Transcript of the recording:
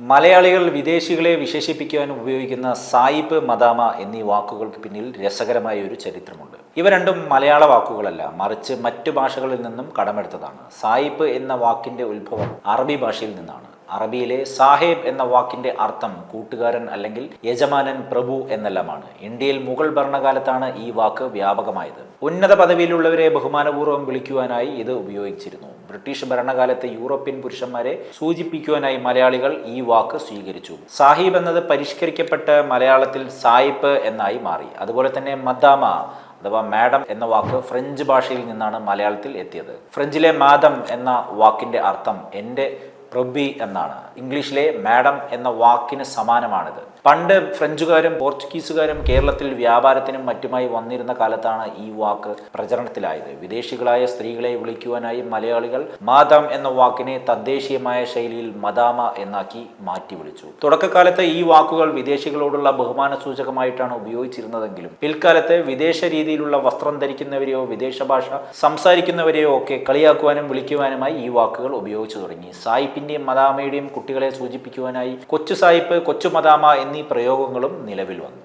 മലയാളികൾ വിദേശികളെ വിശേഷിപ്പിക്കുവാൻ ഉപയോഗിക്കുന്ന സായിപ്പ്, മദാമ എന്നീ വാക്കുകൾക്ക് പിന്നിൽ രസകരമായ ഒരു ചരിത്രമുണ്ട്. ഇവ രണ്ടും മലയാള വാക്കുകളല്ല, മറിച്ച് മറ്റു ഭാഷകളിൽ നിന്നും കടമെടുത്തതാണ്. സായിപ്പ് എന്ന വാക്കിന്റെ ഉത്ഭവം അറബി ഭാഷയിൽ നിന്നാണ്. അറബിയിലെ സാഹേബ് എന്ന വാക്കിന്റെ അർത്ഥം കൂട്ടുകാരൻ അല്ലെങ്കിൽ യജമാനൻ, പ്രഭു എന്നെല്ലാമാണ്. ഇന്ത്യയിൽ മുഗൾ ഭരണകാലത്താണ് ഈ വാക്ക് വ്യാപകമായത്. ഉന്നത പദവിയിലുള്ളവരെ ബഹുമാനപൂർവ്വം വിളിക്കുവാനായി ഇത് ഉപയോഗിച്ചിരുന്നു. ബ്രിട്ടീഷ് ഭരണകാലത്ത് യൂറോപ്യൻ പുരുഷന്മാരെ സൂചിപ്പിക്കുവാനായി മലയാളികൾ ഈ വാക്ക് സ്വീകരിച്ചു. സാഹിബ് എന്നത് പരിഷ്കരിക്കപ്പെട്ട് മലയാളത്തിൽ സായിപ്പ് എന്നായി മാറി. അതുപോലെ തന്നെ മദാമ അഥവാ മാഡം എന്ന വാക്ക് ഫ്രഞ്ച് ഭാഷയിൽ നിന്നാണ് മലയാളത്തിൽ എത്തിയത്. ഫ്രഞ്ചിലെ മാദം എന്ന വാക്കിന്റെ അർത്ഥം എൻ്റെ പ്രൊബി എന്നാണ്. ഇംഗ്ലീഷിലെ മാഡം എന്ന വാക്കിന് സമാനമാണിത്. പണ്ട് ഫ്രഞ്ചുകാരും പോർച്ചുഗീസുകാരും കേരളത്തിൽ വ്യാപാരത്തിനും മറ്റുമായി വന്നിരുന്ന കാലത്താണ് ഈ വാക്ക് പ്രചരണത്തിലായത്. വിദേശികളായ സ്ത്രീകളെ വിളിക്കുവാനായി മലയാളികൾ മാദം എന്ന വാക്കിനെ തദ്ദേശീയമായ ശൈലിയിൽ മദാമ എന്നാക്കി മാറ്റി വിളിച്ചു. തുടക്കകാലത്ത് ഈ വാക്കുകൾ വിദേശികളോടുള്ള ബഹുമാന സൂചകമായിട്ടാണ് ഉപയോഗിച്ചിരുന്നതെങ്കിലും പിൽക്കാലത്ത് വിദേശ രീതിയിലുള്ള വസ്ത്രം ധരിക്കുന്നവരെയോ വിദേശ ഭാഷ സംസാരിക്കുന്നവരെയോ ഒക്കെ കളിയാക്കുവാനും വിളിക്കുവാനുമായി ഈ വാക്കുകൾ ഉപയോഗിച്ചു തുടങ്ങി. സായിപ്പിന്റെയും മദാമയുടെയും കുട്ടികളെ സൂചിപ്പിക്കുവാനായി കൊച്ചു സായിപ്പ്, കൊച്ചു മദാമ എന്നീ പ്രയോഗങ്ങളും നിലവിൽ വന്നു.